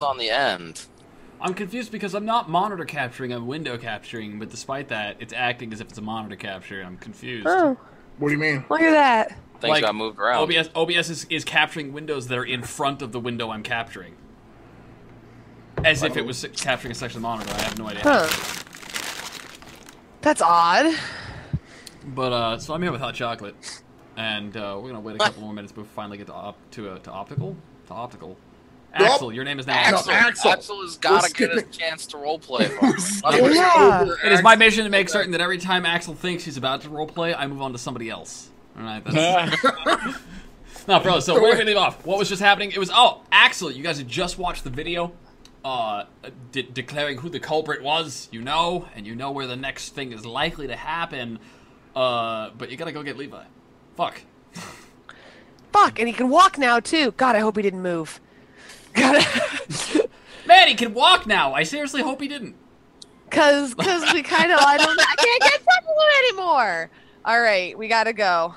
on the end. I'm confused because I'm not monitor capturing, I'm window capturing, but despite that, it's acting as if it's a monitor capture. I'm confused. Oh, What do you mean? look at that. Things got moved around. OBS is capturing windows that are in front of the window I'm capturing. As if it was capturing a section of the monitor. I have no idea. Huh. That's odd. But, so I'm here with hot chocolate. And we're going to wait a couple more minutes before we finally get to optical. To optical. Axel, your name is now Axel has got to get a chance to roleplay. Yeah. It is my mission to make certain that every time Axel thinks he's about to roleplay, I move on to somebody else. Alright, that's... No, bro, so where did we leave off? What was just happening? It was, Axel, you guys had just watched the video, declaring who the culprit was, and you know where the next thing is likely to happen, but you gotta go get Levi. Fuck, And he can walk now, too. God, I hope he didn't move. Man, he can walk now! I seriously hope he didn't. Cause we kind of, I can't get touch with him anymore. Alright, we gotta go.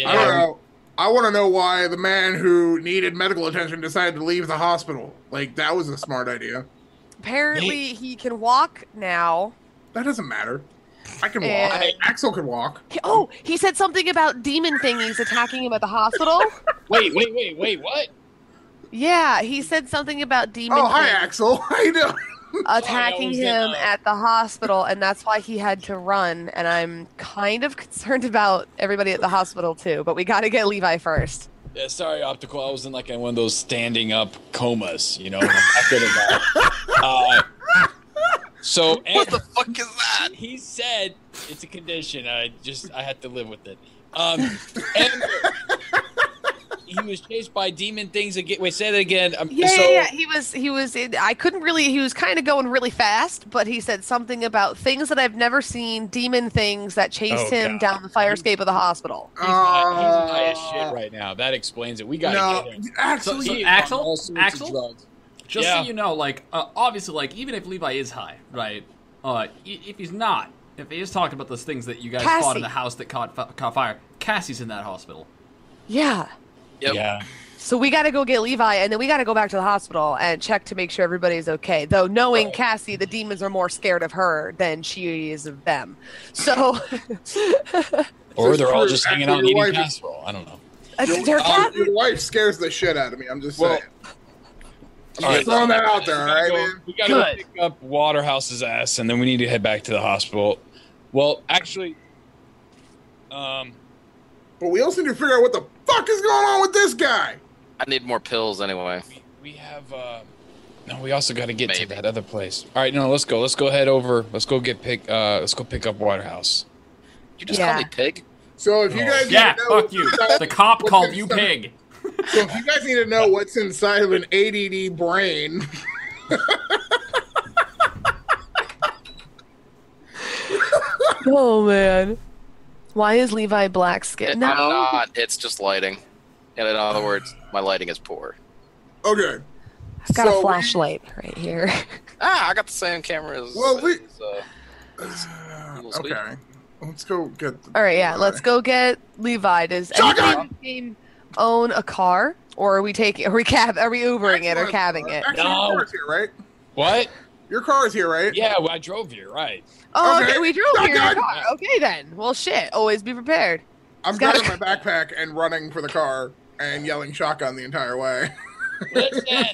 I don't know. I want to know why the man who needed medical attention decided to leave the hospital. Like, that was a smart idea. Apparently, he can walk now. That doesn't matter. I can walk. Axel can walk. He said something about demon thingies attacking him at the hospital. Wait, what? Yeah, he said something about demon Oh, hi, things Axel. How you doing? attacking him at the hospital, and that's why he had to run. And I'm kind of concerned about everybody at the hospital, too. But we got to get Levi first. Yeah, sorry, Optical. I was in like one of those standing up comas, I'm not good at that. So what the fuck is that? He said it's a condition. I had to live with it. And he was chased by demon things again. Wait, say that again. Yeah. He was. I couldn't really. He was kind of going really fast, but he said something about things that I've never seen. Demon things that chased him down the fire escape of the hospital. He's high as shit right now. That explains it. We gotta get him. Axel, just so you know, obviously, even if Levi is high, right? If he's not, if he is talking about those things that you guys fought in the house that caught fire, Cassie's in that hospital. Yeah. Yep. Yeah. So we got to go get Levi, and then we got to go back to the hospital and check to make sure everybody's okay. Though knowing Cassie, the demons are more scared of her than she is of them. So. Or they're all just hanging out eating casserole. I don't know. Your wife scares the shit out of me. I'm just saying. I'm just throwing that out there, all right, man? We got to pick up Waterhouse's ass, and then we need to head back to the hospital. Well, actually, but we also need to figure out what the fuck is going on with this guy. I need more pills anyway. We have, no, we also got to get to that other place. All right, no, let's go. Let's go head over. Let's go pick up Waterhouse. You just call me Pig? So if you guys fuck you. The cop called you Pig. So if you guys need to know what's inside of an ADD brain. Oh, man. Why is Levi black skin? I'm not. It's just lighting. And in other words, my lighting is poor. Okay. I've got a flashlight right here. I got the same camera as... okay. Let's go get... All right, yeah. Let's go get Levi. Does anybody own a car? Or are we Ubering it or cabbing it? Actually, your car's here, right? What? Your car is here, right? Yeah, well, I drove here, right. Oh, okay, we drove here in your car. Okay, then. Well, shit. Always be prepared. I'm grabbing my backpack and running for the car and yelling shotgun the entire way. Listen,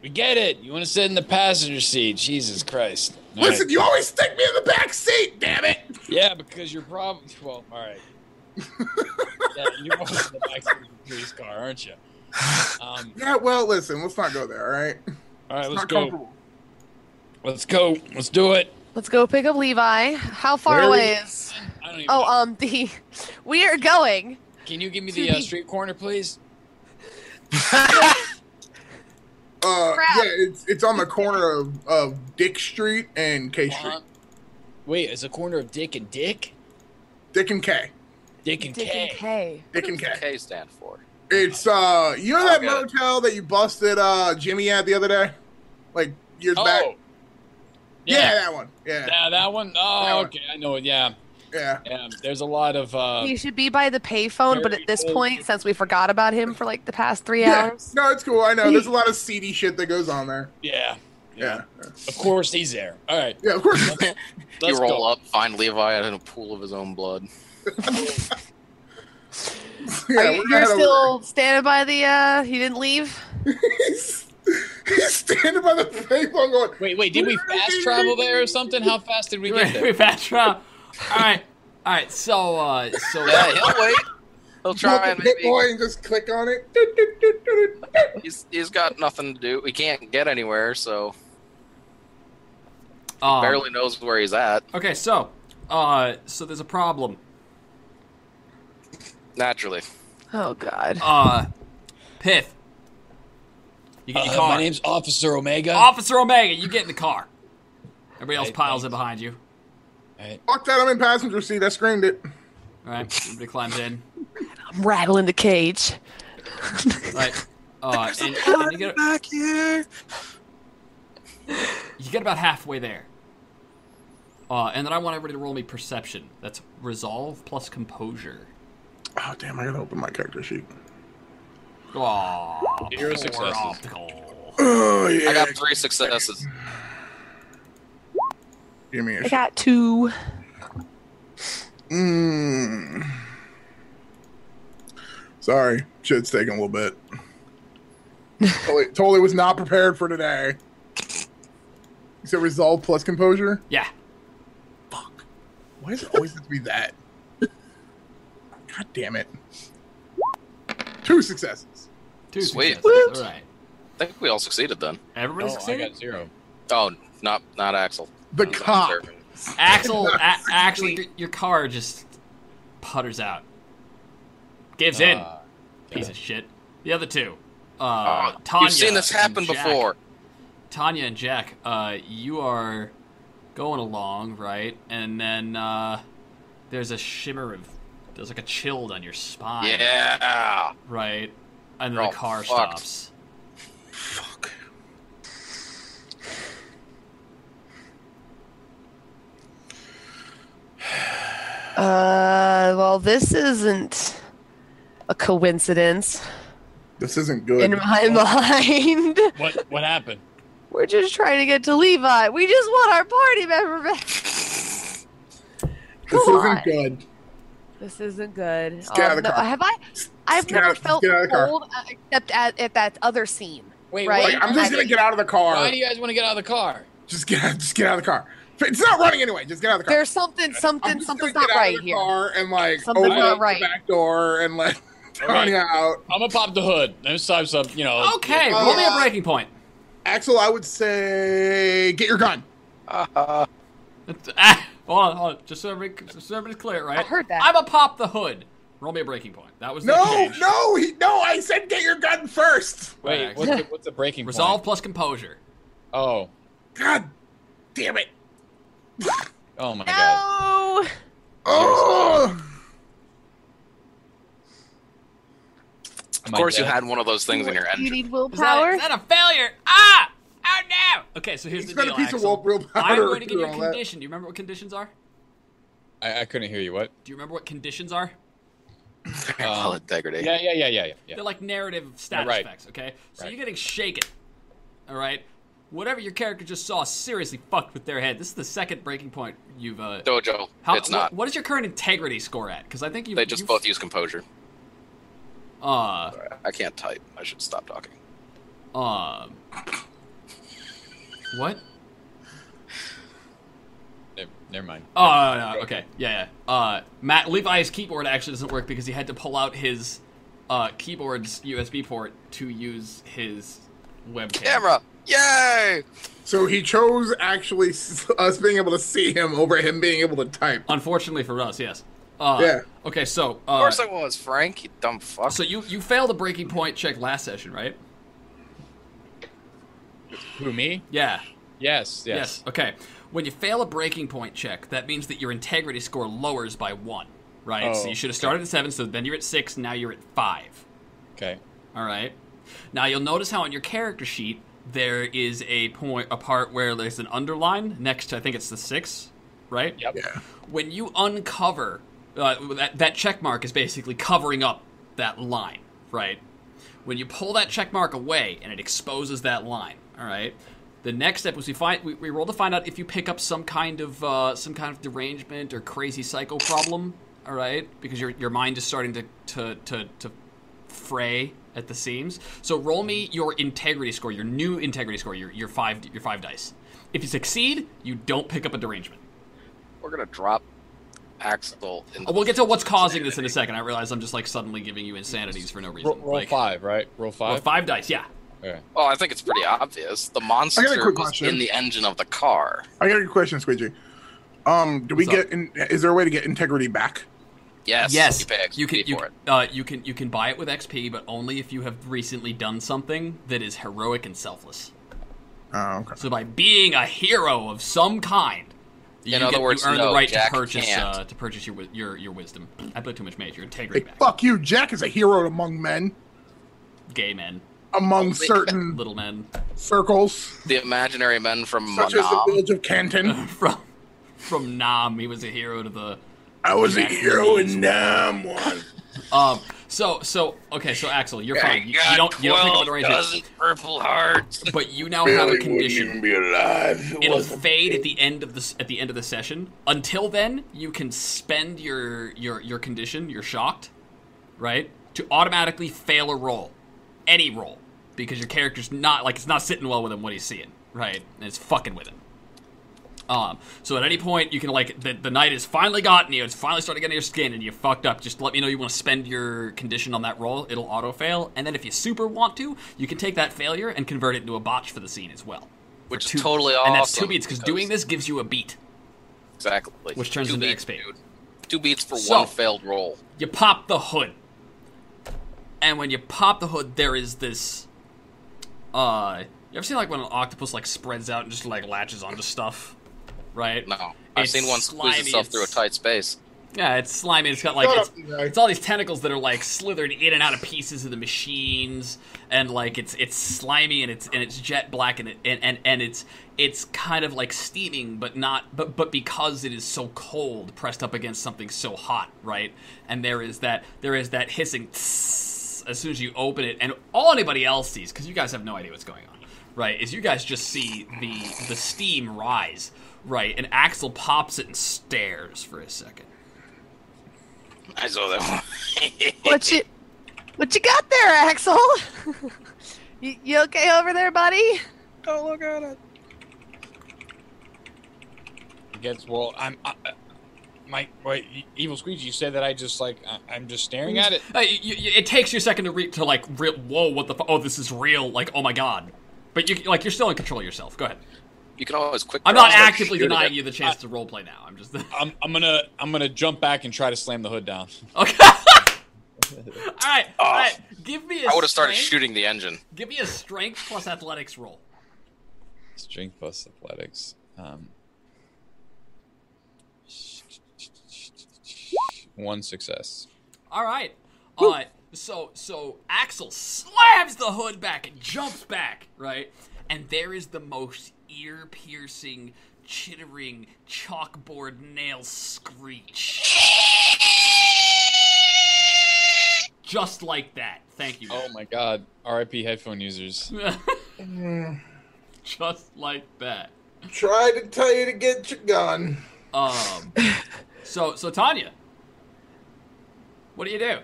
we get it. You want to sit in the passenger seat. Jesus Christ. Listen, you always stick me in the back seat, damn it! Yeah, because you're probably... Well, all right. Yeah, you're always in the back seat of the police car, aren't you? Yeah, well, listen, let's not go there, all right? All right, let's go. Let's go. Let's do it. Let's go pick up Levi. How far away is... I don't even know. We are going... Can you give me the street corner, please? Yeah, it's on the corner of Dick Street and K Street. Wait, it's a corner of Dick and Dick? Dick and K. Dick and K. Dick and K. What does K stand for? It's you know that motel that you busted Jimmy at the other day, like years back. Yeah, that one. Yeah, that one. Oh, okay, I know it. Yeah. Yeah. There's a lot of. He should be by the payphone, but at this very point, since we forgot about him for like the past 3 Yeah. hours. No, it's cool. I know. There's a lot of seedy shit that goes on there. Yeah. Yeah. Of course he's there. All right. Yeah, of course. You Let's roll go. up, find Levi in a pool of his own blood. You're still standing by the, he didn't leave? He's standing by the payphone going, Wait. Did we fast travel there or something? How fast did we get there? We fast travel. All right. So Yeah, he'll wait. He'll try and hit maybe. boy and just click on it. He's got nothing to do. We can't get anywhere, so um, barely knows where he's at. Okay, so there's a problem. Naturally. Oh, God. Pith. You get in the car. My name's Officer Omega. Officer Omega, you get in the car. Everybody else Right, piles thanks. in behind you. All right. Fuck that, I'm in passenger seat. I screamed it. All right, everybody climbs in. I'm rattling the cage. All right, and you get Back here. about halfway there. And then I want everybody to roll me perception. That's resolve plus composure. Oh, damn, I gotta open my character sheet. Aw, 0 poor successes. optical. Oh, yeah. I got 3 successes. Give me a I got 2. Sorry, shit's taking a little bit. Totally was not prepared for today. You said resolve plus composure? Yeah. Fuck. Why does it always have to be that? God damn it. 2 successes. 2 Sweet. successes. All right. I think we all succeeded then. Everybody No, I succeeded? got 0. Oh, not Axel. The Not cop. observing. Axel, actually, your car just putters out. Gives in. Piece of shit. The other two. Tanya. You've seen this happen and Jack. before. Tanya and Jack, you are going along, right? And then there's a shimmer of... There's like a chill down your spine. Yeah. Right? And then You're the all car fucked. stops. Fuck. Well, this isn't a coincidence This isn't good. in my mind. What happened? We're just trying to get to Levi. We just want our party member back. This Come isn't on. good. This isn't good. Just get out of the car. I've Get never out- felt get out of the car. cold except at that other scene. Wait, Right. wait. Like, I'm just gonna get out of the car. Why do you guys want to get out of the car? Just get out of the car. It's not running anyway. Just get out of the car. There's something, I'm something's just gonna not get out right of the here. car and like Something's open not up right. the back door and let Tanya out. I'm gonna pop the hood. This time, some, Okay, roll me a breaking point. Axel, I would say get your gun. Hold on. Just so everybody's clear, right? I heard that. I'm a pop the hood. Roll me a breaking point. That was the No, change. no, I said get your gun first. Wait, what's the breaking Resolve point? plus composure. Oh. God damn it. Oh my god. No. Oh. Of course, you had one of those things in your You engine. need Is willpower. that a failure? Ah! Oh no! Okay, so here's He's the got deal, a piece of Axel. willpower. I'm going to give you a through all that. condition. Do you remember what conditions are? I couldn't hear you. What? Do you remember what conditions are? Call it degradation. Yeah. They're like narrative status Right. effects, okay? So Right. you're getting shaken. Alright? Whatever your character just saw seriously fucked with their head. This is the second breaking point you've Dojo, it's what, not. What is your current integrity score at? Because I think They just both use composure. uh I can't type. I should stop talking. what? Never mind. Oh, no, okay. Yeah. Matt, Levi's keyboard actually doesn't work because he had to pull out his keyboard's USB port to use his webcam. Camera! Yay! So he chose actually us being able to see him over him being able to type. Unfortunately for us, yes. Yeah. Okay, so Of course I was, Frank, you dumb fuck. so you failed a breaking point check last session, right? Who, me? Yeah. Yes. Okay. When you fail a breaking point check, that means that your integrity score lowers by 1, right? So Oh, you should have started at 7, so then you're at 6, now you're at 5. Okay. All right. Now you'll notice how on your character sheet there is a part where there's an underline next to, I think it's the 6. right? Yep. Yeah. When you uncover, that check mark is basically covering up that line, right? When you pull that check mark away and it exposes that line, all right? The next step was we roll to find out if you pick up some kind of derangement or crazy psycho problem, all right? Because your mind is starting to fray at the seams. So roll me your integrity score, your new integrity score, your five dice. If you succeed, you don't pick up a derangement. We're gonna drop Axel. We'll get to what's causing this in a second. I realize I'm just like suddenly giving you insanities for no reason. Roll 5, right? Roll 5. Roll 5 dice, yeah. Okay. Well, I think it's pretty obvious. The monster quick was question. in the engine of the car. I got a question, Squeegee. Do we What's is there a way to get integrity back? Yes. Yes, You pay XP for it. you can buy it with XP, but only if you have recently done something that is heroic and selfless. Oh, okay. So by being a hero of some kind, you In other words, earn no, the right Jack to can't. purchase your wisdom. I played too much mage. Your integrity Hey, back. fuck you. Jack is a hero among men, Gay men, among certain little men, circles, The imaginary men from such as the Manam. village of Canton. from Nam. He was a hero to the. I was a Jack hero Reeves. in Nam one. So Axel, you're I fine. You got don't pick up a 12 derangement, dozen purple hearts. but you now have a condition. Wouldn't even be alive. It'll fade at the end of the session. Until then, you can spend your condition, you're shocked, right? To automatically fail a roll. Any roll. Because your character's not it's not sitting well with him what he's seeing, right? And it's fucking with him. So at any point you can the night has finally gotten you, it's finally starting getting your skin and you fucked up. Just let me know you want to spend your condition on that roll, it'll auto fail, and then if you super want to, you can take that failure and convert it into a botch for the scene as well. Which is totally awesome. And that's 2 beats, because doing this gives you a beat. Exactly. Which turns 2 into beats, XP. dude. 2 beats for So- one failed roll. You pop the hood. And when you pop the hood, there is this you ever seen when an octopus spreads out and just latches onto stuff? Right? No. I've It's seen one squeeze slimy, itself through a tight space. Yeah, it's slimy. It's got Shut up, it's, guy. it's all these tentacles that are slithered in and out of pieces of the machines, and it's slimy and it's jet black and it's kind of steaming, but because it is so cold, pressed up against something so hot, right? And there is that hissing tss as soon as you open it, and all anybody else sees, because you guys have no idea what's going on, right? Is you guys just see the steam rise. Right, and Axel pops it and stares for a second. I saw that one. What you got there, Axel? you okay over there, buddy? Oh, look at it. EvilSqueegee, you said that I just I'm just staring at it. It takes you a second to whoa, what the oh, this is real, oh my god. But you're still in control of yourself. Go ahead. You can always quick. I'm not draw, actively shoot denying it. you the chance to roleplay now. I'm just I'm gonna jump back and try to slam the hood down. okay. All right. Give me. I would have started shooting the engine. Give me a strength plus athletics roll. Strength plus athletics. 1 success. All right. So Axel slams the hood back and jumps back, right? And there is the most ear-piercing, chittering, chalkboard nail screech. Just like that. Thank you. Oh my god. R.I.P. headphone users. Just like that. Try to tell you to get your gun. So Tanya, what do you do?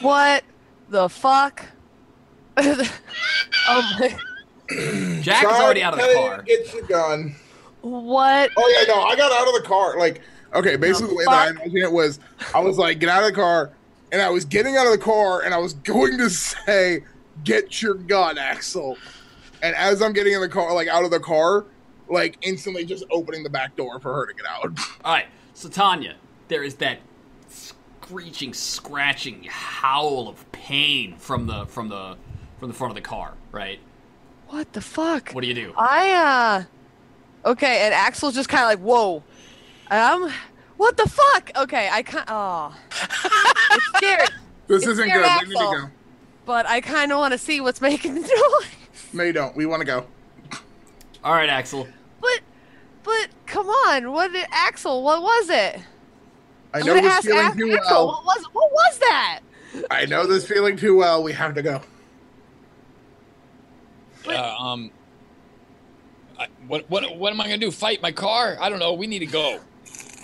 What the fuck? Oh my. Jack is already out of the car. Get your gun. What? Oh yeah, no, I got out of the car. Okay, basically the way that I imagined it was, I was get out of the car, and I was getting out of the car, and I was going to say, "Get your gun, Axel." And as I'm getting in the car, out of the car, instantly just opening the back door for her to get out. All right, so Tanya, there is that screeching, scratching howl of pain from the front of the car, right? What the fuck? What do you do? Okay, and Axel's just kind of whoa. What the fuck? Okay, it's scary. This It's isn't your good. We need to Axel. go. But I kind of want to see what's making the noise. No, you don't. We want to go. All right, Axel. But come on. Axel, what was it? I know this feeling too Axel, well. what was that? I know this feeling too well. We have to go. What am I gonna do? Fight my car? I don't know. We need to go.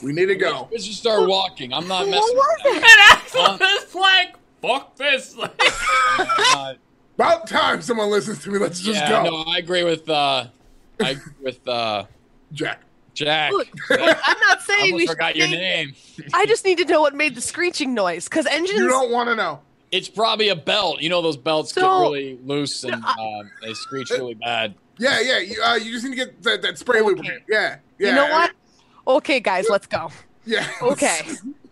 We need to go. Let's just start walking. I'm not messing. What was it? And Axel is like, fuck this. About time someone listens to me. Let's just go. No, I agree with Jack. Jack. Look, I'm not I saying we almost should forgot your change name. it. I just need to know what made the screeching noise, because engines. You don't want to know. It's probably a belt. You know those belts get really loose and they screech really bad. Yeah. You just need to get that spray lubricant. Yeah. You know what? Okay, guys, let's go. Yeah. Okay,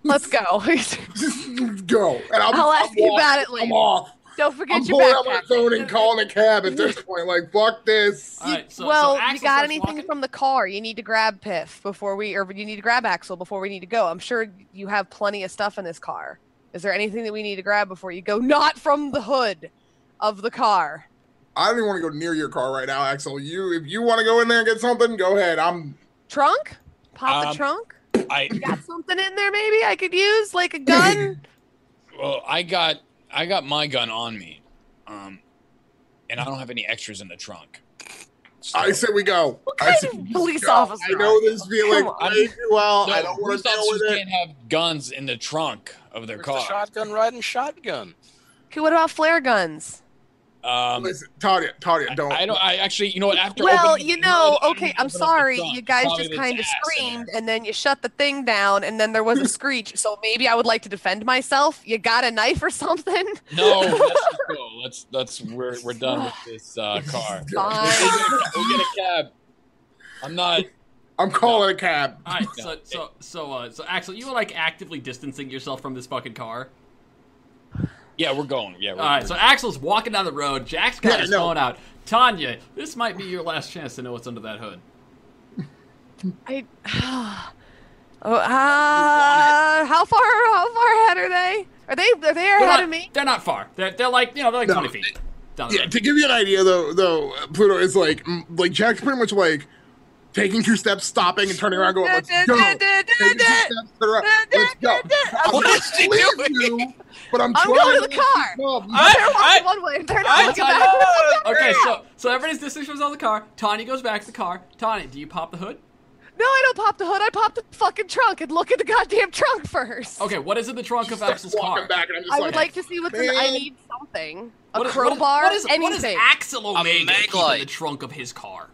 let's go. Just go. And I'll ask you about it I'm later. off. Don't forget I'm your pulling out my backpack. phone and calling a cab at this point. Like, fuck this. All right, so Well, Axel you got starts anything walking. from the car? You need to grab Piff or you need to grab Axel before we need to go. I'm sure you have plenty of stuff in this car. Is there anything that we need to grab before you go? Not from the hood of the car. I don't even want to go near your car right now, Axel. If you want to go in there and get something, go ahead. Trunk? Pop the trunk? You got something in there maybe I could use, like a gun? Well, I got my gun on me, and I don't have any extras in the trunk. So, I said we go. What kind of police officer? I know this feeling Come on. way too well. no, I don't want police to deal officers with it. can't have guns in the trunk of their Where's car. the shotgun riding shotgun? Okay, what about flare guns? Listen, Tadia, don't. I actually, you know what? After Well, opening you the know, hood, okay, open I'm up the sorry. trunk, You guys probably just the kind of gas in screamed, there. and then you shut the thing down, and then there was a screech. So maybe I would like to defend myself. You got a knife or something? No, let's just go. Let's we're done with this car. Fine. We'll get a cab. I'm calling a cab. All right, so Axel, you were like actively distancing yourself from this fucking car. Yeah, we're going. Yeah. All right, so Axel's walking down the road. Jack's got his phone out. Tanya, this might be your last chance to know what's under that hood. How far ahead are they? Are they ahead of me? They're not far. They're like 20 feet down the Yeah, road. to give you an idea, though, Pluto is like Jack's pretty much like taking 2 steps, stopping, and turning around, going, "Let's go." Taking 2 steps, turn around, let's go. What is he doing? But I'm I'm trying going to the car. They're walking one way. They're not looking back. Okay, so everybody's distance from the car. Tanya goes back to the car. Tanya, do you pop the hood? No, I don't pop the hood. I pop the fucking trunk and look at the goddamn trunk first. Okay, what is in the trunk of Starts Axel's walking car? back, and I'm just I would like to see what's in. I Man. need something. A What is- crowbar. what is anything. Axel Omega mag keep in light. the trunk of his car?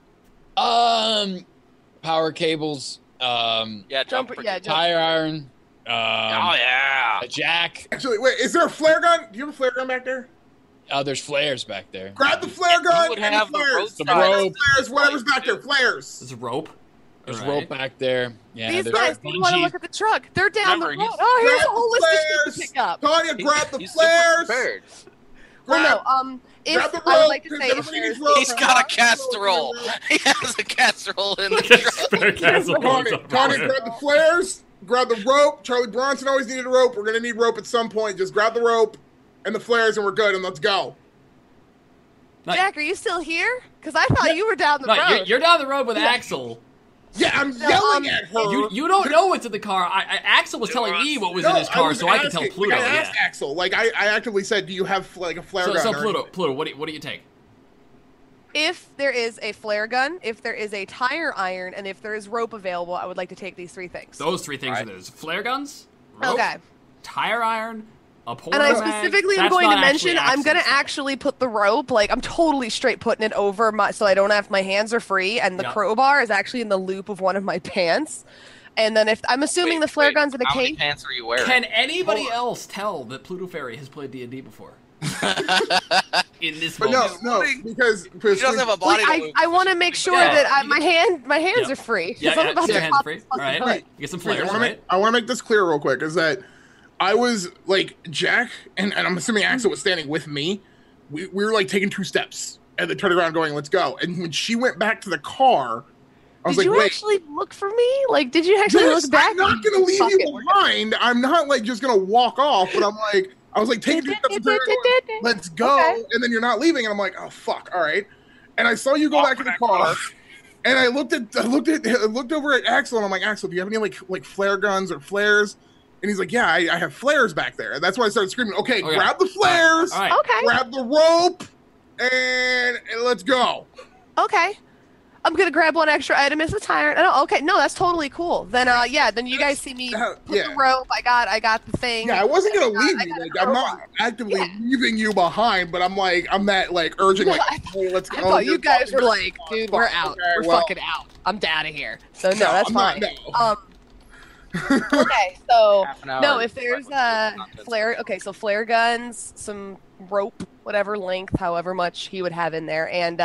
Power cables. Yeah, jump. Tire iron. Oh yeah. A jack. Actually, wait, is there a flare gun? Do you have a flare gun back there? There's flares back there. Grab the flare gun would and have the the flares. rope Flares, whatever's back there, flares. There's a rope. There's All right. rope back there. Yeah. These there's guys, do you want to bungees. look at the truck? They're down the road. Remember, Oh, here's Grab a whole the list of shit flares. to pick up. Tanya, grab the He's super flares. prepared. Well, Grab- no, grab if the I would rope, like to say, because if everybody there's needs rope. He's got a casserole. He has a casserole in the truck. Spare castle. Tanya, grab the flares. Grab the rope. Charlie Bronson always needed a rope. We're gonna need rope at some point. Just grab the rope and the flares, and we're good. And let's go. Jack, are you still here? Because I thought you were down the No, road. you're down the road with Axel. Yeah, I'm yelling at her. You don't know what's in the car. Axel was telling me what was in his car, so I could tell Pluto. I Yeah. asked Axel. Like I actively said, "Do you have like a flare gun?" So or Pluto, anything? what do you take? If there is a flare gun, if there is a tire iron, and if there is rope available, I would like to take these 3 things. Those 3 things are those: flare guns, rope, Okay. tire iron, a porta And I mag. specifically am That's going to not actually mention, I'm going to Axel's stuff. actually put the rope, like, I'm totally straight putting it over so I don't have, my hands are free, and the Yep. crowbar is actually in the loop of one of my pants. And then I'm assuming the flare gun's in a How many case. pants are you wearing? Can anybody else tell that Pluto Fairy has played D&D before? In this But moment. no, because He doesn't have a body. Like, to I want to make sure Yeah. that my hands Yeah. are free. Yeah, 'cause I'm yeah, about so your to hands pop free. this All fucking right. hood. You get some Wait, flares, right? I want to make this clear real quick. Is that I was like Jack, and I'm assuming Axel was standing with me. We were like taking 2 steps, and then turned around, going, "Let's go." And when she went back to the car, I was Did like, you "Wait." actually look for me? Like, did you actually Yes, look back? I'm not gonna leave Fuck you it, we're behind. I'm not like just gonna walk off, but I'm like, I was like taking 2 steps, and turning around, going, "Let's go," Okay. and then you're not leaving, and I'm like, "Oh fuck, all right." And I saw you go back to the car, And I looked over at Axel, and I'm like, Axel, do you have any like flare guns or flares? And he's like, yeah, I have flares back there. And that's why I started screaming, okay, grab the flares, All right. Okay. grab the rope, and let's go. Okay. I'm gonna grab one extra item as a tyrant. Oh, okay, no, that's totally cool. Then, then you guys see me put the rope. I got the thing. Yeah, I wasn't gonna leave you. Like, I'm not actively leaving you behind, but I'm that like urging, like, hey, let's go. I thought you guys were like, dude, we're out. Okay, we're fucking out. I'm out of here. So no, that's I'm fine. not, Okay, so Half an hour. no, if there's flare, okay, so flare guns, some rope, whatever length, however much he would have in there, and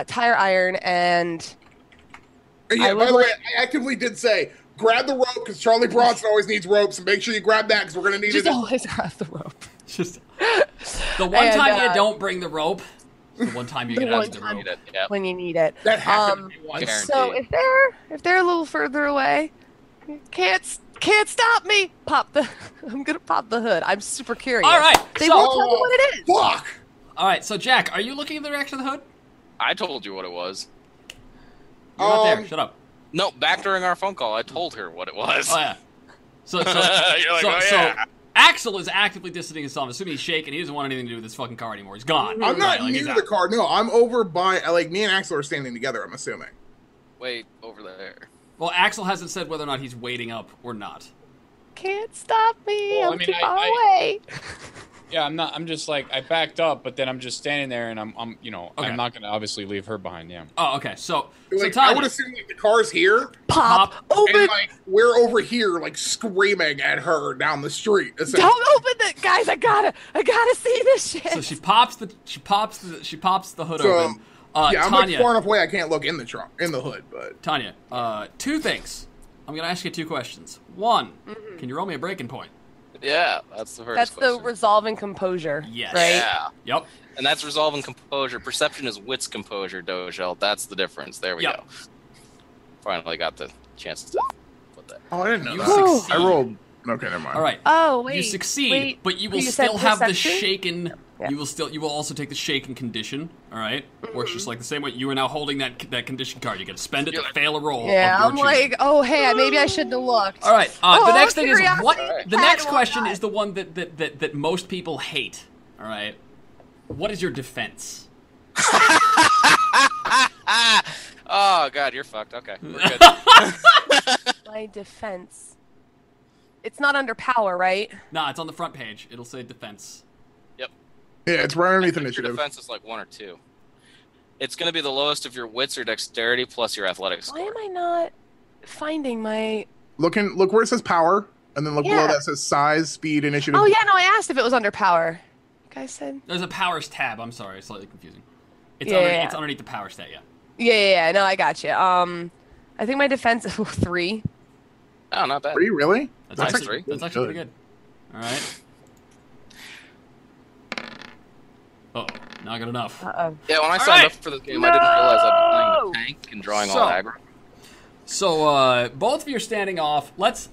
tire iron, and Yeah, by the way, I actively did say, grab the rope, because Charlie Bronson always needs ropes, and make sure you grab that, because we're going to need just it. always grab the rope. Just the one time you don't bring the rope, the one time you The get one out of the time. rope. Yep. When you need it. That happened to me once. Guaranteed. So if they're a little further away, can't stop me. I'm gonna pop the hood. I'm super curious. All right, They so- won't tell me what it is. Fuck! All right, so Jack, are you looking in the direction of the hood? I told you what it was. You're not there. Shut up. No, back during our phone call, I told her what it was. Oh yeah. So You're like, so, oh, yeah. so Axel is actively distancing himself. I'm assuming he's shaking. He doesn't want anything to do with this fucking car anymore. He's gone. I'm not Right, near he's the out. car. No, I'm over by, like, me and Axel are standing together, I'm assuming. Wait, over there. Well, Axel hasn't said whether or not he's waiting up or not. Can't stop me. Well, I I'm mean, too far away. Yeah, I'm not. I'm just like I backed up, but then I'm just standing there, and I'm Okay. I'm not gonna obviously leave her behind. Yeah. Oh, okay. So Like, I Tanya, would assume, like, the car's here, Pop. Open. and, like, we're over here, like, screaming at her down the street. essentially. Don't open the guys. I gotta see this shit. so she pops the hood So, open. yeah, I'm, like, Tanya, far enough away I can't look in the trunk, in the hood, but... Tanya, two things. I'm gonna ask you two questions. One, can you roll me a breaking point? Yeah, that's the first That's question. the resolving composure. Yes. Right. Yeah. Yep. And that's resolving composure. Perception is wits composure, Dojel. That's the difference. There we Yep. go. Finally got the chance to put that. Oh, I didn't know You that. succeed. I rolled... Okay, never mind. All right. Oh wait. You succeed, wait. but you will You said still have the perception? shaken. Yeah. You will also take the shaken condition. All right, works just like the same way. You are now holding that condition card. You get to spend it to fail a roll. Yeah, of your I'm choosing. like, oh hey, maybe I shouldn't have looked. All right. The next thing is what? curiosity. The next Cat question will is the one that most people hate. All right. What is your defense? Oh, God, you're fucked. Okay. We're good. My defense. It's not under power, right? Nah, it's on the front page. It'll say defense. Yep. Yeah, it's right underneath Your initiative. defense is like 1 or 2. It's going to be the lowest of your wits or dexterity plus your athletics Why score. am I not finding my? Look where it says power, and then look below Yeah. that says size, speed, initiative. Oh yeah, no, I asked if it was under power. Guy said. There's a powers tab. I'm sorry, it's slightly confusing. It's Yeah. it's underneath the power stat. Yeah. Yeah. No, I got you. I think my defense is 3. Oh, not bad. 3, really? That's Nice, actually three. pretty good. All right. Oh, not good enough. Uh-oh. Yeah, when I All signed right. up for this game, I didn't realize I'd be playing No! the tank and drawing So- all aggro. So both of you are standing off. Let's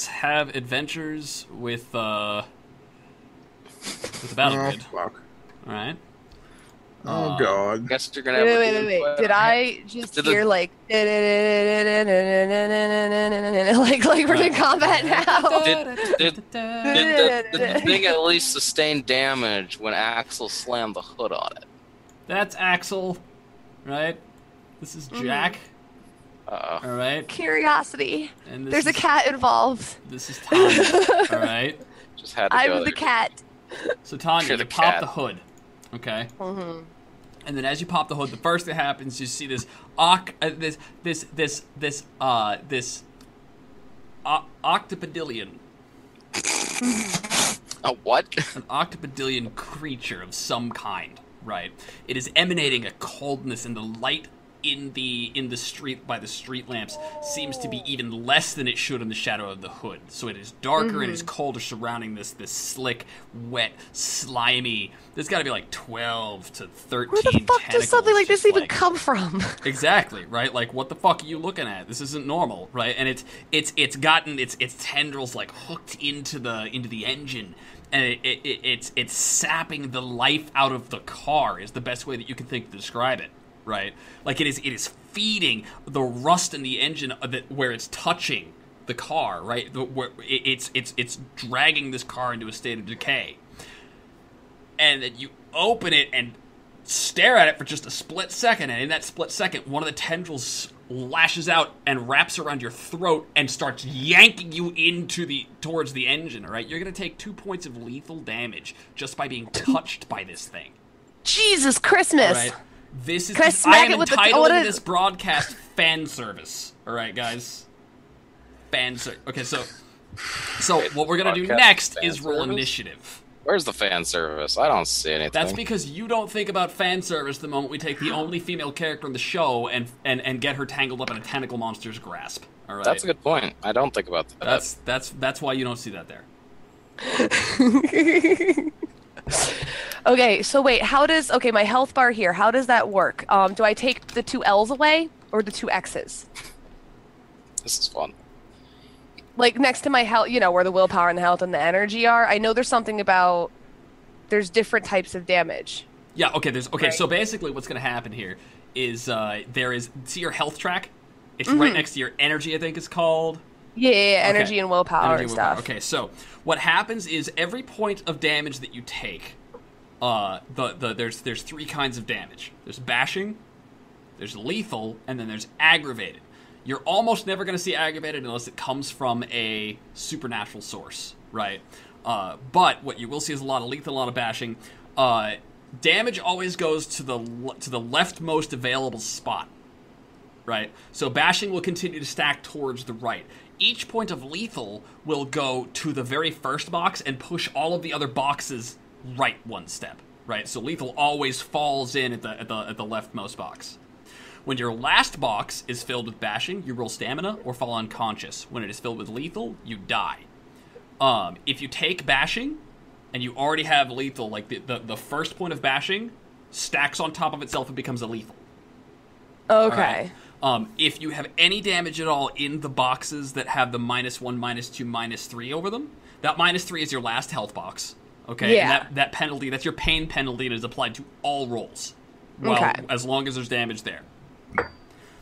have adventures with the battle Oh, grid. fuck. All right. Oh, God. Guess you're going to have Wait. Did I just Did the- hear like like we're in combat now? Did the thing at least sustain damage when Axel slammed the hood on it? That's Axel, right? This is Jack. Uh-oh. All right. Curiosity. And this There's a is, cat involved. This is Tanya. All right. Just had to go I'm the there. cat. So Tanya, You're you the pop cat. the hood. Okay. Mm-hmm. And then as you pop the hood, the first thing that happens, you see this octopodillion. A what? An octopodillion creature of some kind, right? It is emanating a coldness, and the light in the street by the street lamps seems to be even less than it should in the shadow of the hood. So it is darker and it's colder surrounding this slick, wet, slimy. There's got to be like 12 to 13 Where the fuck does something like this just even come from? Exactly, right? Like, what the fuck are you looking at? This isn't normal, right? And it's gotten its tendrils like hooked into the engine, and it's sapping the life out of the car. Is the best way that you can think to describe it, right? Like it is feeding the rust in the engine where it's touching the car, right? Where it's dragging this car into a state of decay. And then you open it and stare at it for just a split second, and in that split second, one of the tendrils lashes out and wraps around your throat and starts yanking you towards the engine. All right, you're gonna take 2 points of lethal damage just by being touched by this thing. Jesus Christmas! All right, this is. Can I smack it with entitling this broadcast fan service. All right, guys. Fan service. Okay, so what we're gonna do next is roll initiative. Where's the fan service? I don't see anything. That's because you don't think about fan service the moment we take the only female character in the show and get her tangled up in a tentacle monster's grasp. All right. That's a good point. I don't think about that. That's why you don't see that there. Okay, so wait, my health bar here, how does that work? Do I take the 2 L's away or the 2 X's? This is fun. Like next to my health, where the willpower and the health and the energy are. I know there's something about there's different types of damage. Yeah, okay, right? So basically what's going to happen here is see your health track? It's right next to your energy, I think it's called. Yeah, energy and willpower and stuff. Okay, so what happens is every point of damage that you take, there's 3 kinds of damage. There's bashing, there's lethal, and then there's aggravated. You're almost never going to see aggravated unless it comes from a supernatural source, right? But what you will see is a lot of lethal, a lot of bashing. Damage always goes to the leftmost available spot, right? So bashing will continue to stack towards the right. Each point of lethal will go to the very first box and push all of the other boxes right 1 step, right? So lethal always falls in at the leftmost box. When your last box is filled with bashing, you roll stamina or fall unconscious. When it is filled with lethal, you die. If you take bashing and you already have lethal, like the first point of bashing stacks on top of itself and becomes a lethal. Okay. Right? If you have any damage at all in the boxes that have the -1, -2, -3 over them, that -3 is your last health box. Okay? Yeah. And that penalty, that's your pain penalty, and is applied to all rolls. As long as there's damage there.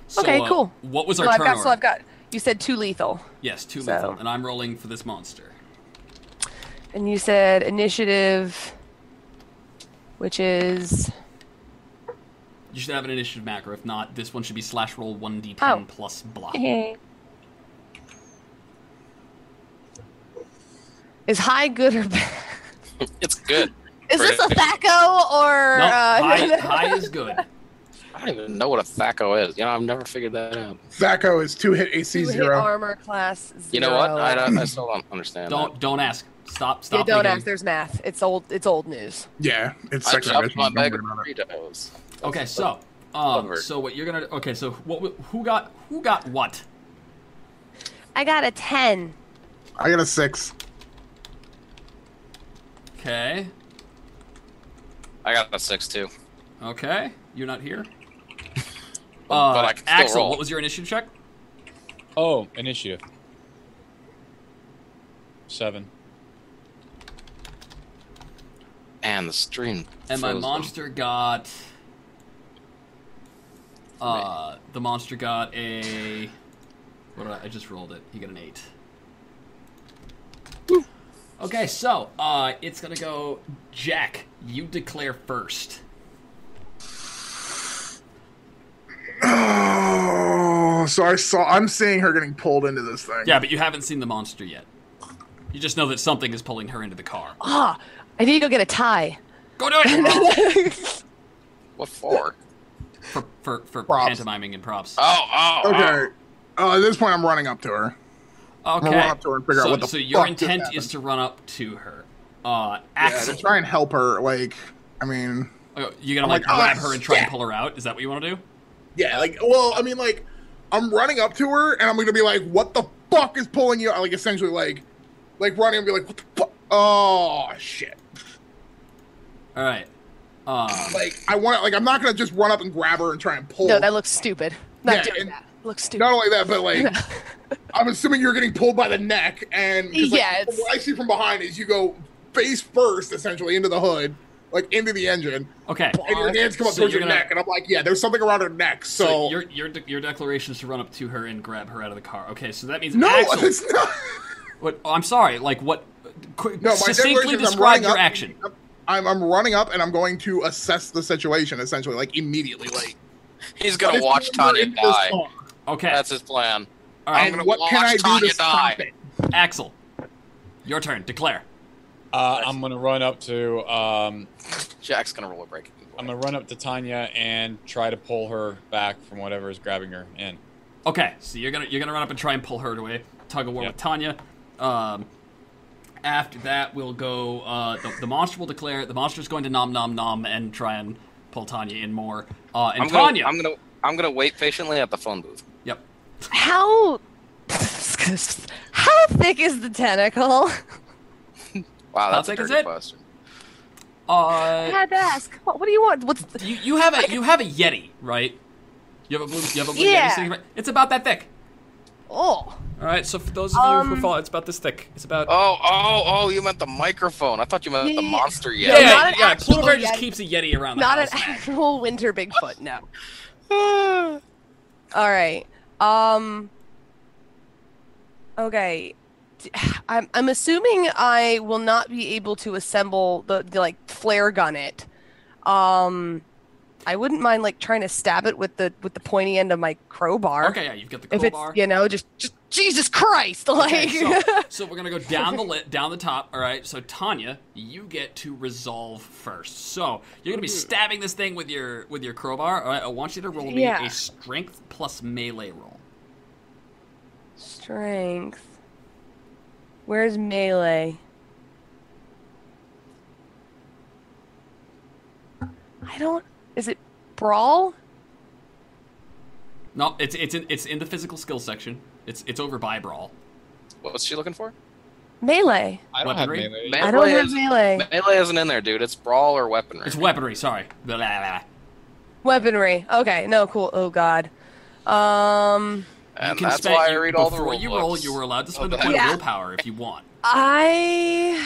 So, okay, cool. What was our turn order? So I've got, you said 2 lethal. Yes, 2 lethal, and I'm rolling for this monster. And you said initiative, which is... You should have an initiative macro. If not, this one should be /roll 1d10 plus blah. Is high good or bad? It's good. Is this a THAC0 or... No, high is good. I don't even know what a THAC0 is. I've never figured that out. THAC0 is 2-hit AC 2-hit 0. armor class 0. You know what? I still don't understand. Don't ask. Stop. Yeah, don't ask. There's math. It's old news. Yeah, it's I second dropped my edition. bag of Doritos. Okay, so what you're gonna? Okay, so who got what? I got a 10. I got a 6. Okay. I got a 6 too. Okay, you're not here. But I can still Axel, roll. what was your initiative check? Oh, initiative. 7. And the stream. And my froze monster got. The monster got a. I just rolled it. He got an 8. Woo. Okay, so it's gonna go. Jack, you declare first. Oh, so I'm seeing her getting pulled into this thing. Yeah, but you haven't seen the monster yet. You just know that something is pulling her into the car. I need to go get a tie. Go do it! What for? For Props. pantomiming and props. Okay. At this point, I'm running up to her. I'm gonna run up to her and figure out what the So fuck your just intent happened. is to run up to her. Yeah, Axel. to try and help her. You're gonna like, grab her and try and pull her out? Is that what you want to do? Yeah, I'm running up to her, and I'm gonna be like, what the fuck is pulling you out? Like, essentially, like running and be like, what the fuck? Oh, shit. Alright. I'm not gonna just run up and grab her and try and pull. No, that looks stupid. Not Yeah, doing and that. Looks stupid. Not only that, but I'm assuming you're getting pulled by the neck, and Yeah, what I see from behind is you go face first, essentially, into the hood, like into the engine. Okay. And your hands come up towards your neck, and I'm like, yeah, there's something around her neck. So your declaration is to run up to her and grab her out of the car. Okay, so that means no, Axel. it's not. What? Oh, I'm sorry. Like what? No, my succinctly describe your action. I'm running up and I'm going to assess the situation essentially, like immediately. Like he's gonna watch Tanya die. Okay, that's his plan. All right. I'm gonna what watch can I Tanya do to stop die. it? Axel, your turn. Declare. I'm gonna run up to. Jack's gonna roll a break. I'm gonna run up to Tanya and try to pull her back from whatever is grabbing her in. Okay, so you're gonna run up and try and pull her away. Tug of war with Tanya. After that, we'll go. The monster will declare. The monster's going to nom nom nom and try and pull Tanya in more. And Tanya, I'm gonna wait patiently at the phone booth. Yep. How thick is the tentacle? Wow, that's a thick is dirty it? question. I had to ask. What do you want? You have a Yeti, right? You have a blue Yeti sitting right. It's about that thick. Oh. All right, so for those of you who follow, it's about this thick. It's about. Oh! You meant the microphone. I thought you meant the monster Yeti. Yeah. Pluto Bear just keeps a Yeti around the not house. Not an actual winter Bigfoot. No. All right. Okay. I'm assuming I will not be able to assemble the like flare gun it. I wouldn't mind like trying to stab it with the pointy end of my crowbar. Okay, yeah, you've got the crowbar. If it's just Jesus Christ, like. Okay, so we're gonna go down the top. All right, so Tanya, you get to resolve first. So you're gonna be stabbing this thing with your crowbar. All right, I want you to roll me a strength plus melee roll. Strength. Where's melee? Is it brawl? No, it's in the physical skill section. It's over by brawl. What's she looking for? Melee. I don't have melee. I don't have melee. Melee isn't in there, dude. It's brawl or weaponry. It's weaponry. Sorry. Blah, blah, blah. Weaponry. Okay. No. Cool. Oh God. And that's why I read all the rules. Before you roll, you were allowed to spend a point of willpower if you want. I'm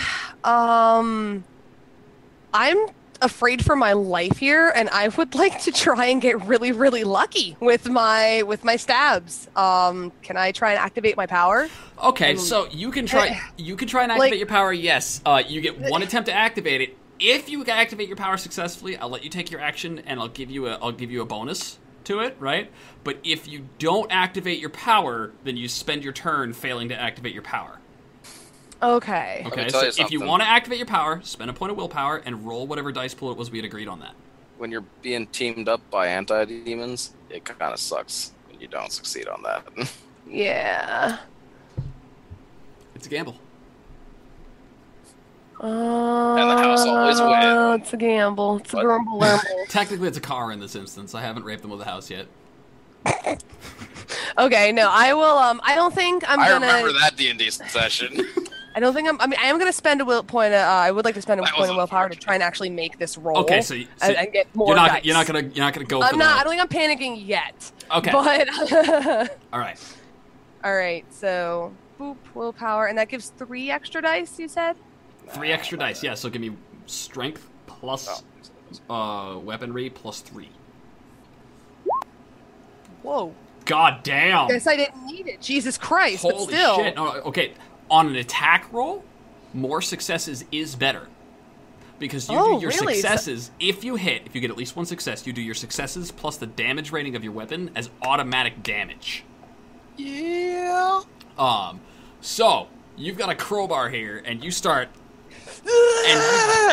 afraid for my life here, and I would like to try and get really, really lucky with my stabs. Can I try and activate my power? Okay, so you can try and activate your power. Yes, you get one attempt to activate it. If you activate your power successfully, I'll let you take your action, and I'll give you a bonus to it, right? But if you don't activate your power, then you spend your turn failing to activate your power. Okay. Okay, so if you want to activate your power, spend a point of willpower and roll whatever dice pool it was we had agreed on that. When you're being teamed up by anti-demons, it kind of sucks when you don't succeed on that. Yeah. It's a gamble. And the house always wins. It's a gamble. It's a grumble. Technically, it's a car in this instance. I haven't raped them with a house yet. Okay, no, I will. I don't think I'm gonna. I remember that D&D session. I don't think I am gonna spend a point. I would like to spend a point of willpower to try and actually make this roll. Okay, so and get more dice. You're not gonna go. I'm not. I don't think I'm panicking yet. Okay. But all right. All right. So boop willpower, and that gives 3 extra dice. You said. 3 extra dice. Yeah. So give me strength plus weaponry plus 3. Whoa. God damn. Guess I didn't need it. Jesus Christ. Holy but still. shit. No, okay. On an attack roll, more successes is better. Because you do your successes, if you get at least 1 success, you do your successes plus the damage rating of your weapon as automatic damage. Yeah. So, you've got a crowbar here, and you start...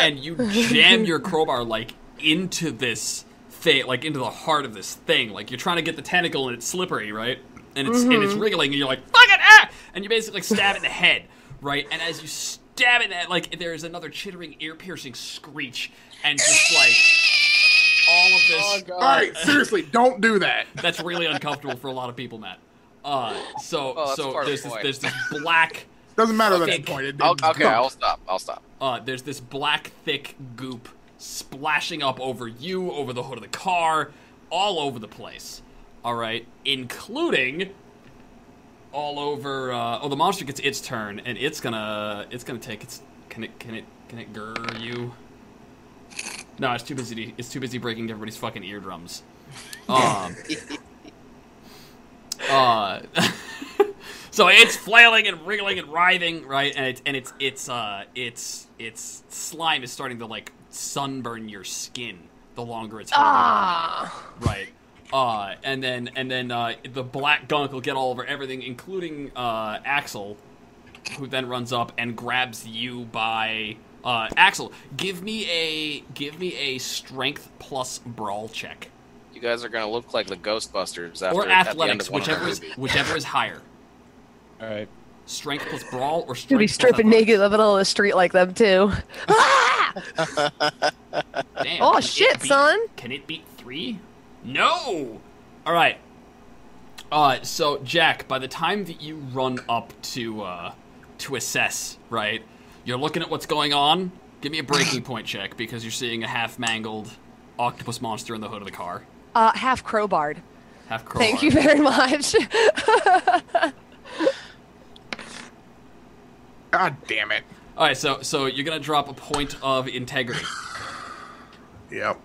and you jam your crowbar, like, into this thing, like, into the heart of this thing. Like, you're trying to get the tentacle, and it's slippery, right? And it's wriggling, and you're like, fuck it, ah! And you basically like, stab it in the head, right? And as you stab it, like there's another chittering, ear-piercing screech, and just like all of this. Oh, God. All right, seriously, don't do that. That's really uncomfortable for a lot of people, Matt. So there's this black. Doesn't matter that's the point. Okay, I'll stop. There's this black, thick goop splashing up over you, over the hood of the car, all over the place. All right, including all over. The monster gets its turn, and it's gonna take its. Can it grr you? No, it's too busy. It's too busy breaking everybody's fucking eardrums. So it's flailing and wriggling and writhing, right? And its slime is starting to like sunburn your skin the longer it's holding on, right? And then the black gunk will get all over everything, including Axel, who then runs up and grabs you by Axel. Give me a strength plus brawl check. You guys are gonna look like the Ghostbusters after Or athletics, whichever is higher. All right. Strength plus brawl or strength. You'll be plus stripping naked in the middle of the street like them too. Damn, oh shit, son! Can it beat 3? No. All right. So Jack, by the time that you run up to assess, right, you're looking at what's going on. Give me a breaking point check because you're seeing a half mangled octopus monster in the hood of the car. Half crowbarred. Half crowbarred. Thank you very much. God damn it. All right, so you're gonna drop a point of integrity. Yep.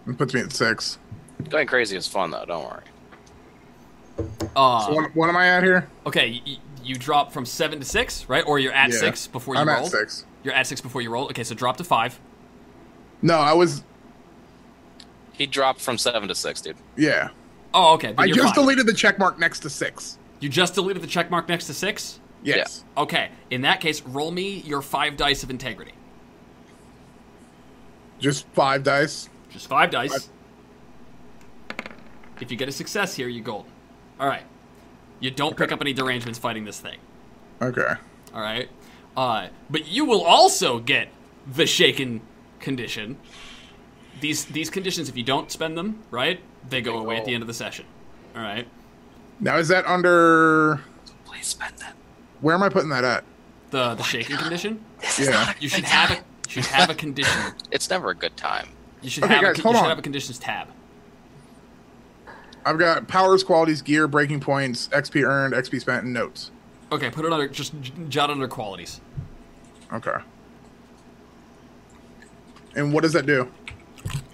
It puts me at 6. Going crazy is fun though. Don't worry. So what am I at here? Okay, you drop from 7 to 6, right? Or you're at 6 before you roll. I'm at 6. You're at 6 before you roll. Okay, so drop to 5. No, I was. He dropped from 7 to 6, dude. Yeah. Oh, okay. I You're just fine. deleted the check mark next to 6. You just deleted the check mark next to 6? Yes. Okay, in that case, roll me your 5 dice of integrity. Just 5 dice. Just 5 dice. If you get a success here, you gold. All right. You don't pick up any derangements fighting this thing. Okay. All right. But you will also get the shaken condition. These conditions, if you don't spend them, right, they go away at the end of the session. All right. Now is that under? Please spend that. Where am I putting that at? The shaken condition. Yeah. You should have a condition. It's never a good time. You should Okay, have guys, you hold should on. have a conditions tab. I've got powers, qualities, gear, breaking points, XP earned, XP spent, and notes. Okay, put it under just jot under qualities. Okay. And what does that do?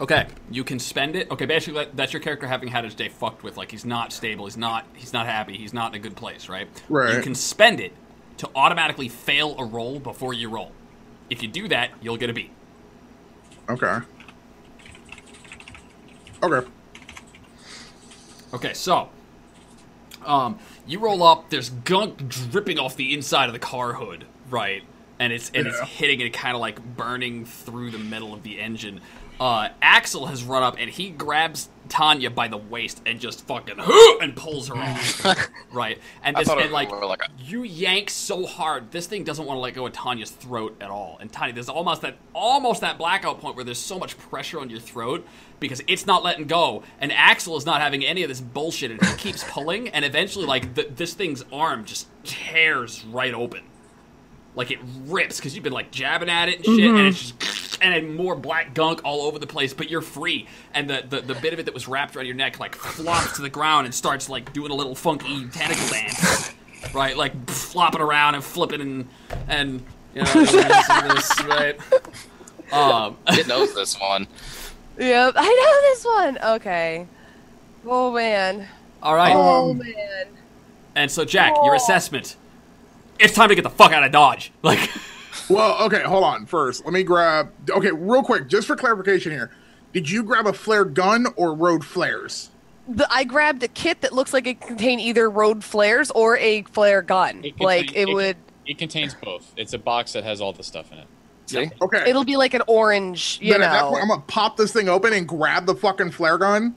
Okay, you can spend it. Okay, basically that's your character having had his day fucked with. Like he's not stable, he's not happy, he's not in a good place, right? Right. You can spend it to automatically fail a roll before you roll. If you do that, you'll get a beat. Okay. Okay. Okay, so you roll up. There's gunk dripping off the inside of the car hood, right? And it's hitting it, kind of like burning through the metal of the engine. Axel has run up and he grabs Tanya by the waist and just fucking and pulls her off, right? And this and like you yank so hard, this thing doesn't want to let go of Tanya's throat at all. And Tanya, there's almost that blackout point where there's so much pressure on your throat because it's not letting go, and Axel is not having any of this bullshit, and he keeps pulling, and eventually, like this thing's arm just tears right open. Like it rips because you've been like jabbing at it and shit, and it's just and then more black gunk all over the place. But you're free, and the bit of it that was wrapped around your neck like flops to the ground and starts like doing a little funky tentacle dance, right? Like flopping around and flipping and you know this, right? It knows this one. Yep, I know this one. Okay. Oh man. All right. Oh man. And so Jack, your assessment. It's time to get the fuck out of Dodge. Like, Well, okay, hold on. First, let me grab. Okay, real quick, just for clarification here. Did you grab a flare gun or road flares? I grabbed a kit that looks like it contained either road flares or a flare gun. It contains both. It's a box that has all the stuff in it. See? Okay. It'll be like an orange, you Then at that know. point, I'm gonna pop this thing open and grab the fucking flare gun,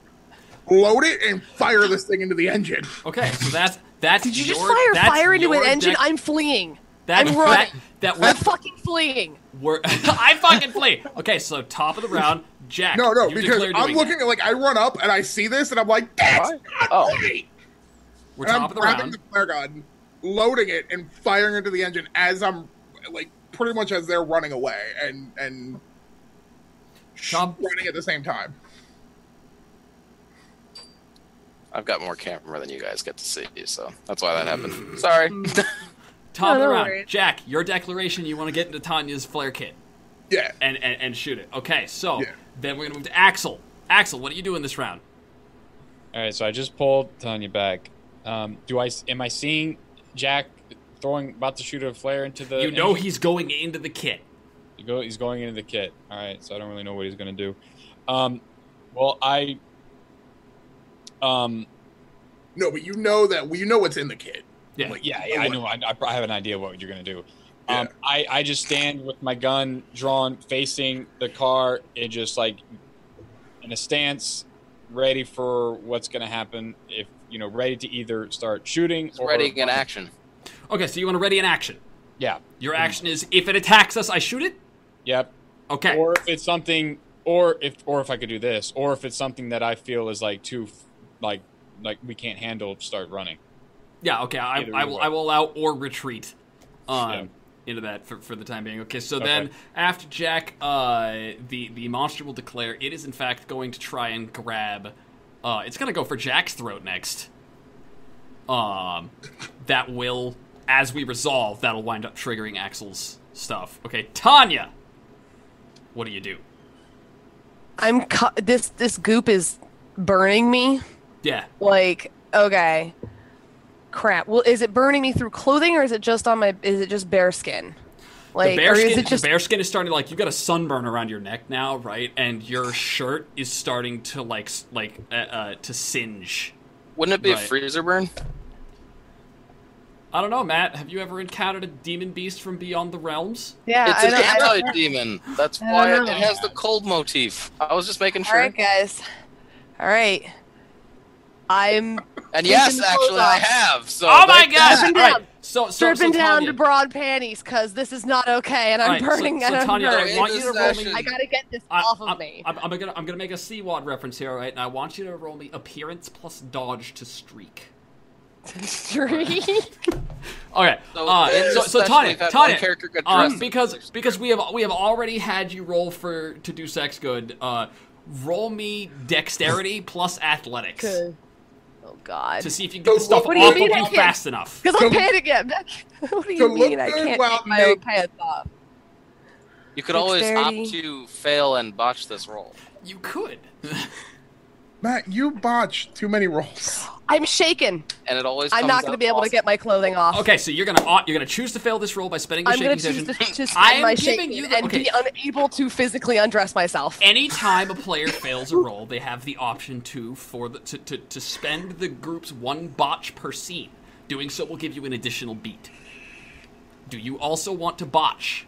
load it, and fire this thing into the engine. okay, so that's Did you your, just fire that's fire into an your engine? dec- I'm fleeing. that, I'm running. That I'm fucking fleeing. I fucking flee. Okay, so top of the round, Jack. No, you because declare I'm doing looking at, like, I run up and I see this and I'm like, that's Why? not Oh. right. We're And top I'm of the grabbing round. the flare gun, loading it, and firing into the engine as I'm, like, pretty much as they're running away and Top- running at the same time. I've got more camera than you guys get to see, so that's why that happened. Sorry. Top of the no round, worries. Jack. Your declaration. You want to get into Tanya's flare kit. Yeah. And shoot it. Okay, so Yeah. then we're gonna move to Axel. Axel, what are you doing this round? All right, so I just pulled Tanya back. Am I seeing Jack about to shoot a flare into the? You know he's going into the kit. He's going into the kit. All right, so I don't really know what he's gonna do. Well, No, but you know what's in the kit. Yeah. Like, I know. I have an idea what you're gonna do. Yeah. I just stand with my gun drawn, facing the car, and just like in a stance, ready for what's gonna happen. If ready to either start shooting or ready in action. Okay, so you want to ready in action. Yeah. Your action is if it attacks us, I shoot it. Yep. Okay. Or if it's something, or if I could do this, or if it's something that I feel is like too, like we can't handle, start running. Yeah. Okay. I will allow or retreat. Into that for the time being. Okay, so then after Jack, the monster will declare it is in fact going to try and grab. It's gonna go for Jack's throat next. That will, as we resolve, that'll wind up triggering Axel's stuff. Okay, Tanya, what do you do? This goop is burning me. Yeah. Like, okay. Crap. Well, is it burning me through clothing, or is it just is it just bare skin? Like, the bear skin is starting to, you got a sunburn around your neck now, right? And your shirt is starting to to singe. Wouldn't it be a freezer burn? I don't know, Matt. Have you ever encountered a demon beast from beyond the realms? Yeah, it's an anti-demon. That's why it has the cold motif. I was just making sure. All right, guys. All right. And yes, actually, I have. So oh my god! Right. Stripping down to broad panties because this is not okay, and I'm burning. So Tanya, I want you to roll me. I gotta get this off of me. I'm gonna make a Seawad reference here, right? And I want you to roll me appearance plus dodge to streak. Streak. Okay. So Tanya, because we have already had you roll to do sex good. Roll me dexterity plus athletics. Good. Oh God! To see if you can get the stuff off of you fast enough. Because I'm panicking. What do you mean I can't take my own pants off? You could always opt to fail and botch this roll. You could. Matt, you botched too many rolls. I'm shaken. And it always. I'm not going to be able to get my clothing off. Okay, so you're gonna choose to fail this roll by spending your shaking session. I'm going to choose to spend my shaking and be unable to physically undress myself. Anytime a player fails a roll, they have the option to spend the group's one botch per scene. Doing so will give you an additional beat. Do you also want to botch?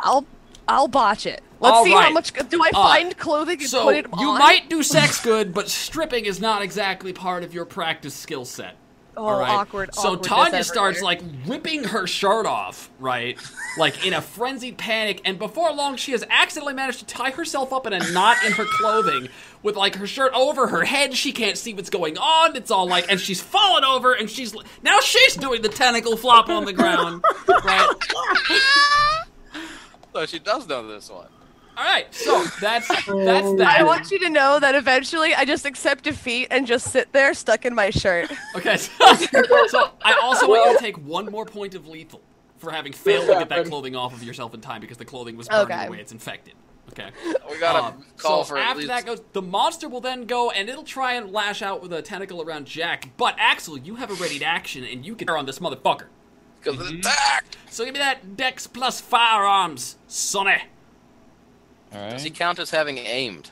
I'll botch it. Let's see how much. Do I find clothing and put it on? You might do sex good, but stripping is not exactly part of your practice skill set. Oh, all right? awkward. So Tanya starts ripping her shirt off, right? In a frenzied panic, and before long, she has accidentally managed to tie herself up in a knot in her clothing with her shirt over her head. She can't see what's going on. It's all and she's fallen over, and she's doing the tentacle flop on the ground, right? So she does know this one. All right, so that's that. I want you to know that eventually I just accept defeat and just sit there stuck in my shirt. Okay, so I also want you to take one more point of lethal for having failed to get that clothing off of yourself in time because the clothing was burning away. It's infected. Okay. We gotta call for after that goes, the monster will then go and it'll try and lash out with a tentacle around Jack. But Axel, you have a readied action and you can on this motherfucker. Because of the attack. So give me that dex plus firearms, sonny. All right. Does he count as having aimed?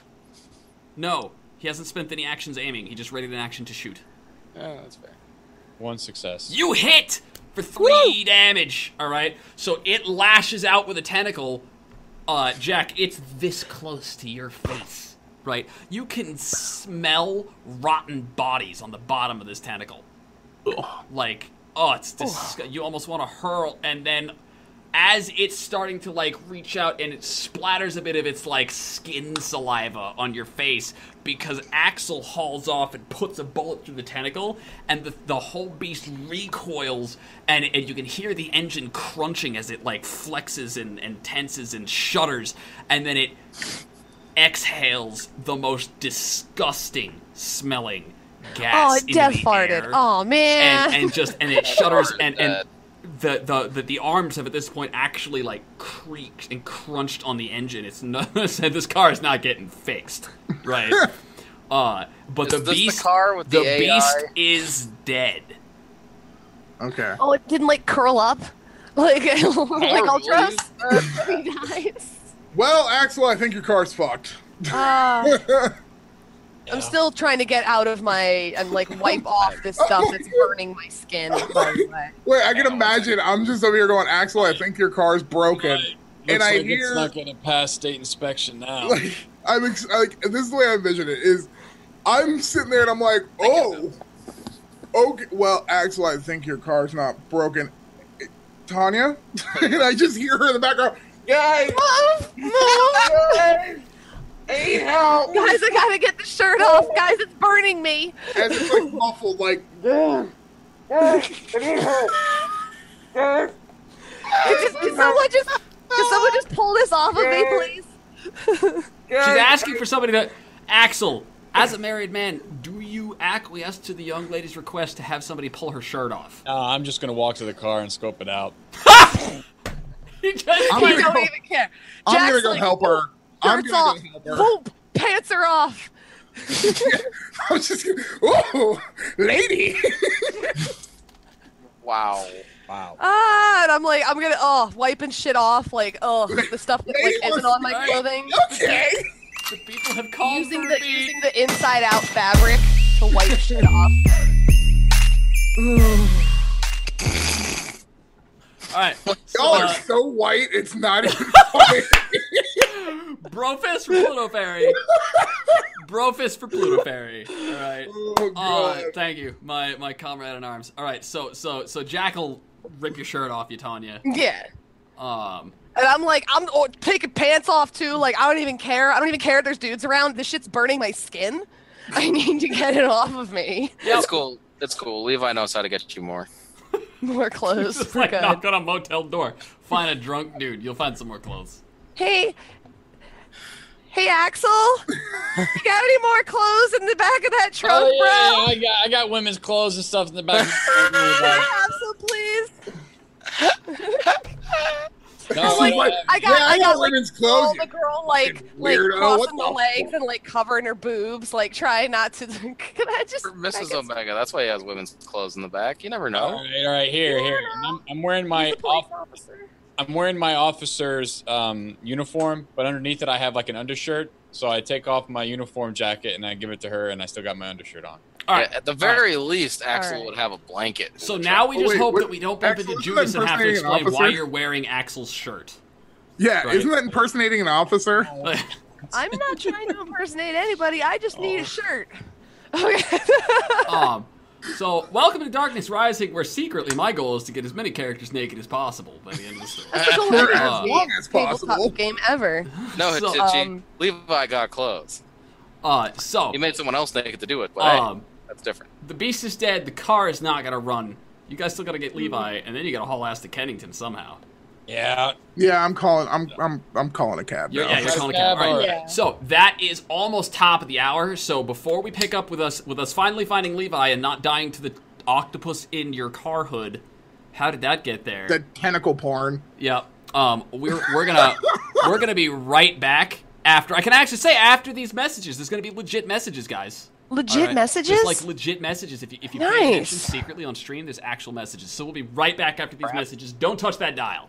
No, he hasn't spent any actions aiming. He just readied an action to shoot. Oh, that's fair. One success. You hit for 3 damage. All right. So it lashes out with a tentacle. Jack, it's this close to your face, right? You can smell rotten bodies on the bottom of this tentacle. It's disgusting. You almost want to hurl, and then as it's starting to reach out and it splatters a bit of its skin saliva on your face because Axel hauls off and puts a bullet through the tentacle, and the whole beast recoils, and you can hear the engine crunching as it flexes and tenses and shudders, and then it exhales the most disgusting smelling gas. Oh, it death farted. Oh man. And it shudders and the arms have at this point actually like creaked and crunched on the engine. It's not this car is not getting fixed, right? But Is the this beast, the car with the AI? beast is dead. Okay. Oh, it didn't like curl up like Ultros. Horribly. He dies. Well, Axel, I think your car's fucked. I'm still trying to get out of my and like wipe off this stuff that's burning my skin. By the way. Wait, I can imagine. I'm just over here going, Axel, I think your car's broken. Right. And Looks I like hear, it's not going to pass state inspection now. like, like, this is the way I envision it, is I'm sitting there and I'm like, oh, okay, well, Axel, I think your car's not broken. Tanya? And I just hear her in the background, guys, guys, I need help. Guys, I gotta get the shirt off. Guys, it's burning me. And it's like muffled, like, guys, I need help. Guys. Can someone just pull this off of me, please? She's asking for somebody to... Axel, as a married man, do you acquiesce to the young lady's request to have somebody pull her shirt off? I'm just going to walk to the car and scope it out. He just I'm I gonna don't go- even care. I'm Jack's gonna go like, help her. I'm shirt's gonna off. go help her. Whoop, pants are off. I'm just gonna, oh, lady. Wow. Wow. And I'm like, I'm gonna, wiping shit off, like, the stuff that like isn't on my clothing. Okay. The people have called Using for the me. using the inside out fabric to wipe shit off. All right. Y'all are so white, it's not even funny. Brofist for Pluto Fairy. Brofist for Pluto Fairy. All right. Oh, God. Thank you, my comrade in arms. All right. So Jack will rip your shirt off, you, Tanya. Yeah. Um. And I'm like, I'm taking pants off too. Like, I don't even care. I don't even care if there's dudes around. This shit's burning my skin. I need to get it off of me. It's cool. It's cool. Levi knows how to get you more. More clothes. Just We're like good. knock on a motel door. Find a drunk dude. You'll find some more clothes. Hey, Axel. You got any more clothes in the back of that trunk, Oh, bro? yeah, I got women's clothes and stuff in the back. Can I have some, please? No, Like, Like, I got like all women's clothes. the girl like weirdo. crossing What the the legs and like covering her boobs, like trying not to. Can I just? For Mrs. I guess- Omega, that's why he has women's clothes in the back. You never know. all right, here. I'm wearing my He's a police officer. I'm wearing my officer's uniform, but underneath it I have like an undershirt. So I take off my uniform jacket and I give it to her, and I still got my undershirt on. All right. Yeah, at the very least, Axel right. would have a blanket. So now we Oh, just wait, hope what- that we don't bump Axel, into isn't Judas that and have to impersonating an explain why officer? you're wearing Axel's shirt. Yeah, Right. isn't that impersonating an officer? I'm not trying to impersonate anybody. I just need a shirt. Okay. So welcome to Darkness Rising, where secretly my goal is to get as many characters naked as possible by the end of the story. That's the For as longest long as tabletop possible. game ever. No, So, Hitchi. Levi got clothes. So He made someone else naked to do it, but hey, that's different. the beast is dead. The car is not gonna run. You guys still gotta get Levi, and then you gotta haul ass to Kennington somehow. Yeah. Yeah, I'm calling. I'm calling a cab now. You're calling a cab, cab. All right. yeah. So that is almost top of the hour. So before we pick up with us finally finding Levi and not dying to the octopus in your car hood, how did that get there? The tentacle porn. Yep. We're gonna be right back after. I can actually say after these messages. There's gonna be legit messages, guys. Legit All right? messages? Just like legit messages. If you pay Nice. attention secretly on stream, there's actual messages. So we'll be right back after these messages. Don't touch that dial.